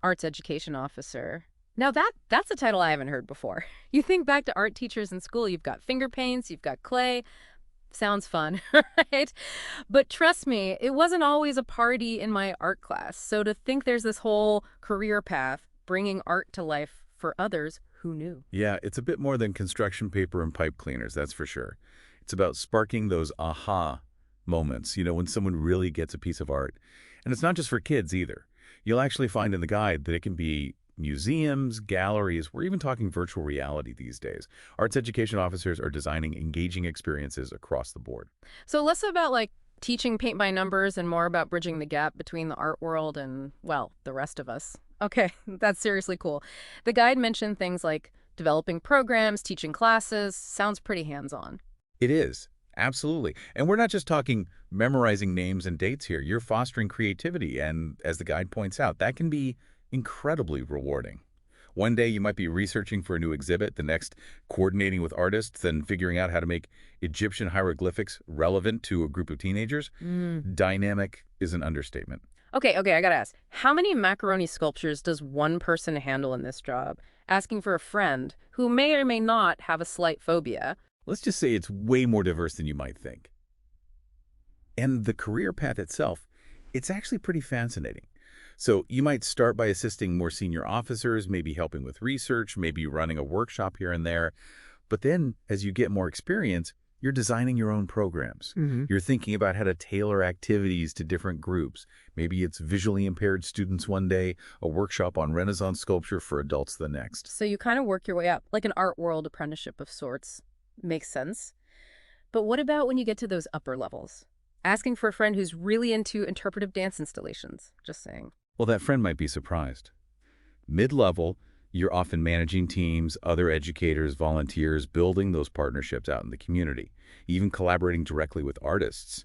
Arts education officer. Now that's a title I haven't heard before. You think back to art teachers in school, you've got finger paints, you've got clay. Sounds fun, right? But trust me, it wasn't always a party in my art class. So to think there's this whole career path bringing art to life for others, who knew? Yeah, it's a bit more than construction paper and pipe cleaners, that's for sure. It's about sparking those aha moments, when someone really gets a piece of art. And it's not just for kids either. You'll actually find in the guide that it can be museums, galleries. We're even talking virtual reality these days. Arts education officers are designing engaging experiences across the board. So less about like teaching paint by numbers and more about bridging the gap between the art world and, well, the rest of us. Okay, that's seriously cool. The guide mentioned things like developing programs, teaching classes. Sounds pretty hands-on. It is. Absolutely. And we're not just talking memorizing names and dates here. You're fostering creativity. And as the guide points out, that can be incredibly rewarding. One day you might be researching for a new exhibit, the next coordinating with artists and figuring out how to make Egyptian hieroglyphics relevant to a group of teenagers. Dynamic is an understatement. Okay, I gotta ask. How many macaroni sculptures does one person handle in this job? Asking for a friend who may or may not have a slight phobia. Let's just say it's way more diverse than you might think. And the career path itself, it's actually pretty fascinating. So you might start by assisting more senior officers, maybe helping with research, maybe running a workshop here and there. But then as you get more experience, you're designing your own programs. You're thinking about how to tailor activities to different groups. Maybe it's visually impaired students one day, a workshop on Renaissance sculpture for adults the next. So you kind of work your way up, like an art world apprenticeship of sorts. Makes sense. But what about when you get to those upper levels? Asking for a friend who's really into interpretive dance installations. Just saying. Well, that friend might be surprised. Mid-level, you're often managing teams, other educators, volunteers, building those partnerships out in the community, even collaborating directly with artists.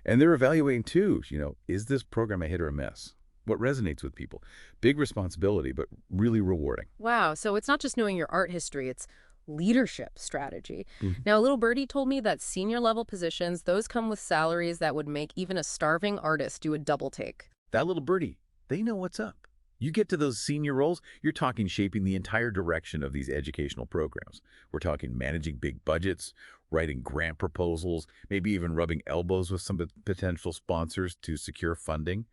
And they're evaluating too, is this program a hit or a miss? What resonates with people? Big responsibility, but really rewarding. Wow, so it's not just knowing your art history, it's leadership strategy. Now, a little birdie told me that senior level positions, those come with salaries that would make even a starving artist do a double take. That little birdie, they know what's up. You get to those senior roles, you're talking shaping the entire direction of these educational programs. We're talking managing big budgets, writing grant proposals, maybe even rubbing elbows with some potential sponsors to secure funding.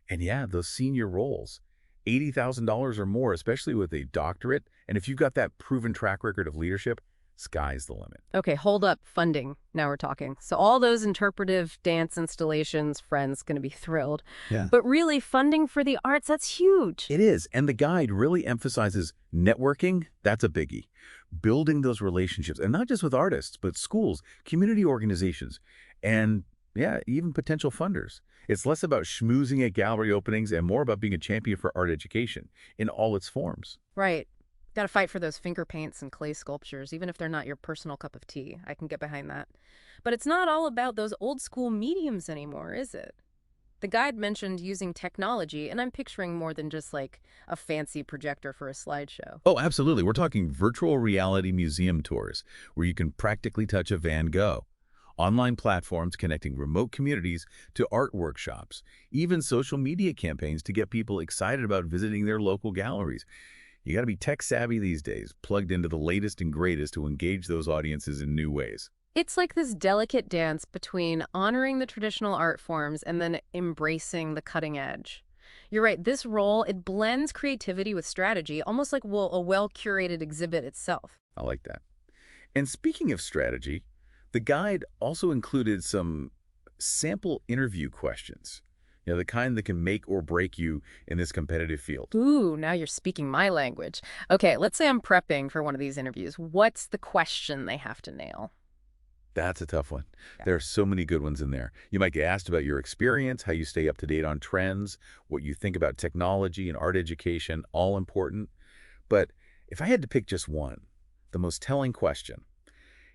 And yeah, those senior roles, $80,000 or more, especially with a doctorate. And if you've got that proven track record of leadership, sky's the limit. Okay, hold up. Funding. Now we're talking. So all those interpretive dance installations, friends going to be thrilled. Yeah. But really, funding for the arts, that's huge. It is. And the guide really emphasizes networking. That's a biggie. Building those relationships, and not just with artists, but schools, community organizations, and yeah, even potential funders. It's less about schmoozing at gallery openings and more about being a champion for art education in all its forms. Right. Got to fight for those finger paints and clay sculptures, even if they're not your personal cup of tea. I can get behind that. But it's not all about those old school mediums anymore, is it? The guide mentioned using technology, and I'm picturing more than just like a fancy projector for a slideshow. Oh, absolutely. We're talking virtual reality museum tours where you can practically touch a Van Gogh. Online platforms connecting remote communities to art workshops, even social media campaigns to get people excited about visiting their local galleries. You got to be tech savvy these days, plugged into the latest and greatest to engage those audiences in new ways. It's like this delicate dance between honoring the traditional art forms and then embracing the cutting edge. You're right, this role, it blends creativity with strategy, almost like a well-curated exhibit itself. I like that. And speaking of strategy, the guide also included some sample interview questions. The kind that can make or break you in this competitive field. Ooh, now you're speaking my language. Okay, let's say I'm prepping for one of these interviews. What's the question they have to nail? That's a tough one. Yeah. There are so many good ones in there. You might get asked about your experience, how you stay up to date on trends, what you think about technology and art education, all important. But if I had to pick just one, the most telling question,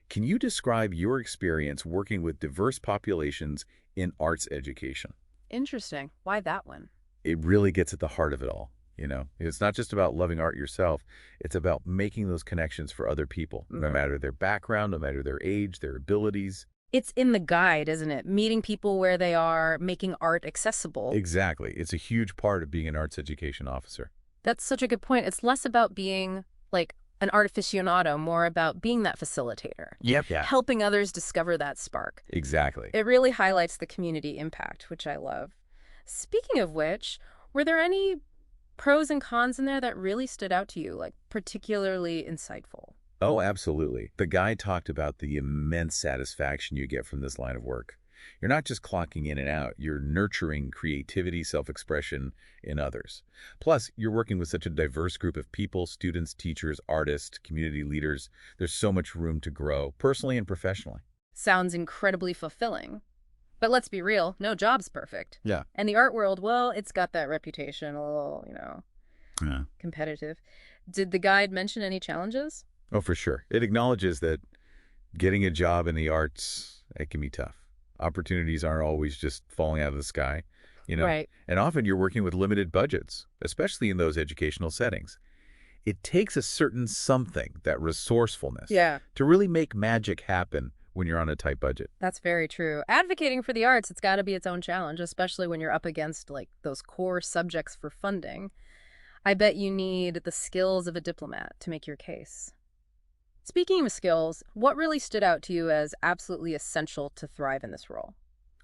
can you describe your experience working with diverse populations in arts education? Interesting. Why that one? It really gets at the heart of it all. It's not just about loving art yourself. It's about making those connections for other people, no matter their background, no matter their age, their abilities. It's in the guide, isn't it? Meeting people where they are, making art accessible. Exactly. It's a huge part of being an arts education officer. That's such a good point. It's less about being like an art aficionado, more about being that facilitator, Yep. Yeah. helping others discover that spark. Exactly. It really highlights the community impact, which I love. Speaking of which, were there any pros and cons in there that really stood out to you, like particularly insightful? Oh, absolutely. The guy talked about the immense satisfaction you get from this line of work. You're not just clocking in and out, you're nurturing creativity, self-expression in others. Plus, you're working with such a diverse group of people, students, teachers, artists, community leaders. There's so much room to grow, personally and professionally. Sounds incredibly fulfilling. But let's be real, no job's perfect. Yeah. And the art world, well, it's got that reputation, a little, Yeah. competitive. Did the guide mention any challenges? Oh, for sure. It acknowledges that getting a job in the arts, it can be tough. Opportunities aren't always just falling out of the sky, you know? Right. And often you're working with limited budgets, especially in those educational settings. It takes a certain something, that resourcefulness, Yeah. to really make magic happen when you're on a tight budget. That's very true. Advocating for the arts, it's got to be its own challenge, especially when you're up against like those core subjects for funding. I bet you need the skills of a diplomat to make your case. Speaking of skills, what really stood out to you as absolutely essential to thrive in this role?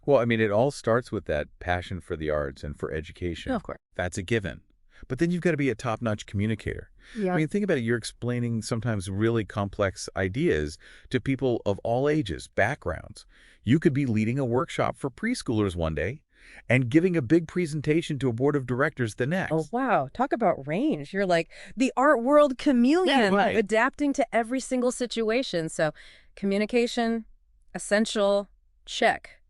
Well, I mean, it all starts with that passion for the arts and for education. No, of course. That's a given. But then you've got to be a top-notch communicator. Yeah. I mean, think about it. You're explaining sometimes really complex ideas to people of all ages, backgrounds. You could be leading a workshop for preschoolers one day and giving a big presentation to a board of directors the next. Oh, wow. Talk about range. You're like the art world chameleon, Yeah, right. adapting to every single situation. So communication, essential, check.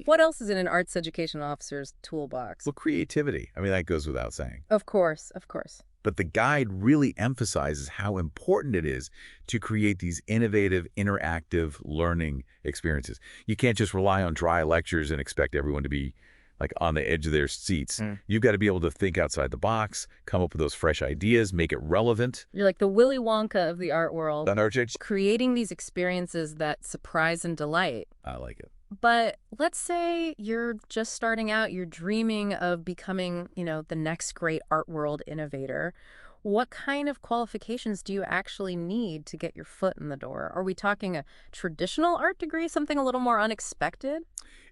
What else is in an arts education officer's toolbox? Well, creativity. I mean, that goes without saying. Of course, of course. But the guide really emphasizes how important it is to create these innovative, interactive learning experiences. You can't just rely on dry lectures and expect everyone to be like on the edge of their seats. You've got to be able to think outside the box, come up with those fresh ideas, make it relevant. You're like the Willy Wonka of the art world, Enrich. creating these experiences that surprise and delight. I like it. But let's say you're just starting out, you're dreaming of becoming, the next great art world innovator. What kind of qualifications do you actually need to get your foot in the door? Are we talking a traditional art degree, something a little more unexpected?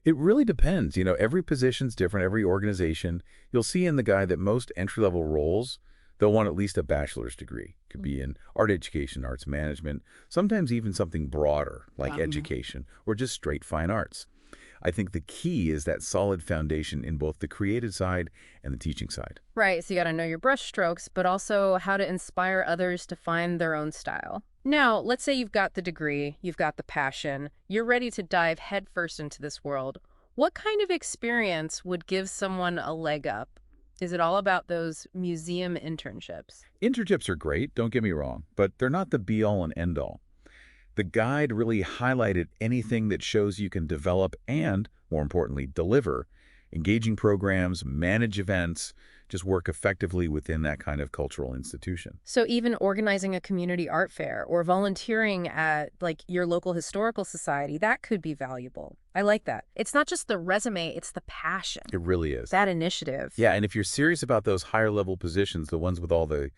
It really depends. Every position's different, every organization. You'll see in the guide that most entry-level roles, they'll want at least a bachelor's degree. Could be in art education, arts management, sometimes even something broader like education or just straight fine arts. I think the key is that solid foundation in both the creative side and the teaching side. Right, so you got to know your brush strokes, but also how to inspire others to find their own style. Now, let's say you've got the degree, you've got the passion, you're ready to dive headfirst into this world. What kind of experience would give someone a leg up? Is it all about those museum internships? Internships are great, don't get me wrong, but they're not the be-all and end-all. The guide really highlighted anything that shows you can develop and, more importantly, deliver engaging programs, manage events, just work effectively within that kind of cultural institution. So even organizing a community art fair or volunteering at like your local historical society, that could be valuable. I like that. It's not just the resume, it's the passion. It really is. That initiative. Yeah, and if you're serious about those higher level positions, the ones with all the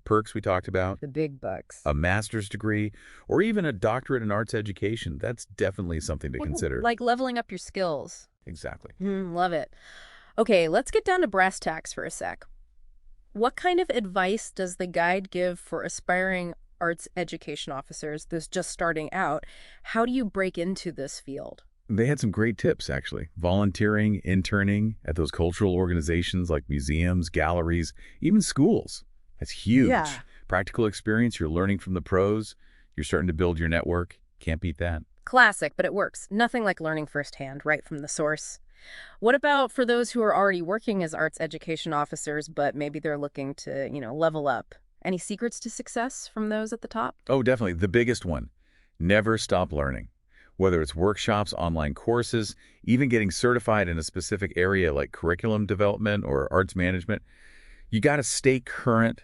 perks we talked about, The big bucks. a master's degree, or even a doctorate in arts education, that's definitely something to consider. Like leveling up your skills. Exactly. Love it. Okay, let's get down to brass tacks for a sec. What kind of advice does the guide give for aspiring arts education officers, those just starting out? How do you break into this field? They had some great tips, actually. Volunteering, interning at those cultural organizations like museums, galleries, even schools. That's huge. Yeah. Practical experience, you're learning from the pros. You're starting to build your network. Can't beat that. Classic, but it works. Nothing like learning firsthand, right from the source. What about for those who are already working as arts education officers, but maybe they're looking to, level up? Any secrets to success from those at the top? Oh, definitely. The biggest one. Never stop learning. Whether it's workshops, online courses, even getting certified in a specific area like curriculum development or arts management, you got to stay current,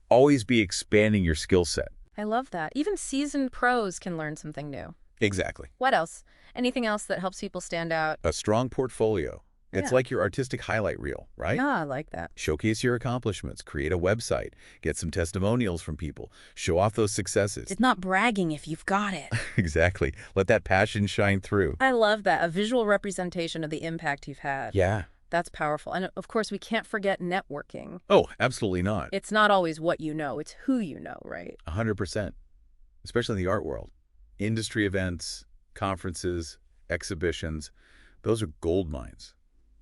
always be expanding your skill set. I love that. Even seasoned pros can learn something new. Exactly. What else? Anything else that helps people stand out? A strong portfolio. It's Yeah. like your artistic highlight reel, right? Yeah, I like that. Showcase your accomplishments, create a website, get some testimonials from people, show off those successes. It's not bragging if you've got it. Exactly. Let that passion shine through. I love that. A visual representation of the impact you've had. Yeah. That's powerful. And of course, we can't forget networking. Oh, absolutely not. It's not always what you know, it's who you know, right? 100%. Especially in the art world. Industry events, conferences, exhibitions, those are gold mines.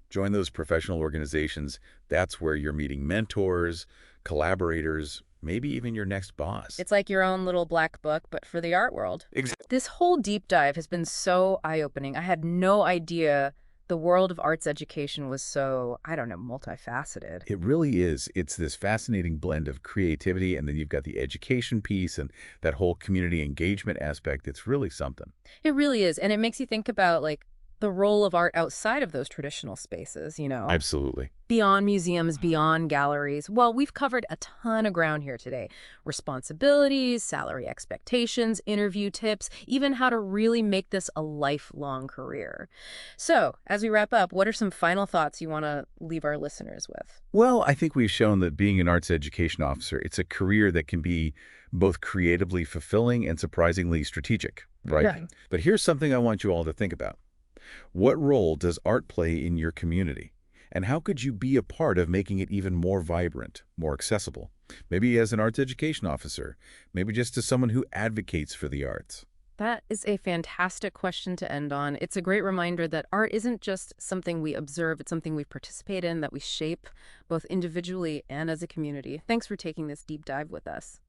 Join those professional organizations. That's where you're meeting mentors, collaborators, maybe even your next boss. It's like your own little black book, but for the art world. Exactly. This whole deep dive has been so eye-opening. I had no idea the world of arts education was so, I don't know, multifaceted. It really is. It's this fascinating blend of creativity, and then you've got the education piece and that whole community engagement aspect. It's really something. It really is. And it makes you think about, like, the role of art outside of those traditional spaces, you know? Absolutely. Beyond museums, beyond galleries. Well, we've covered a ton of ground here today. Responsibilities, salary expectations, interview tips, even how to really make this a lifelong career. So, as we wrap up, what are some final thoughts you want to leave our listeners with? Well, I think we've shown that being an arts education officer, it's a career that can be both creatively fulfilling and surprisingly strategic, right? Yeah. But here's something I want you all to think about. What role does art play in your community? And how could you be a part of making it even more vibrant, more accessible? Maybe as an arts education officer, maybe just as someone who advocates for the arts. That is a fantastic question to end on. It's a great reminder that art isn't just something we observe, it's something we participate in, that we shape both individually and as a community. Thanks for taking this deep dive with us.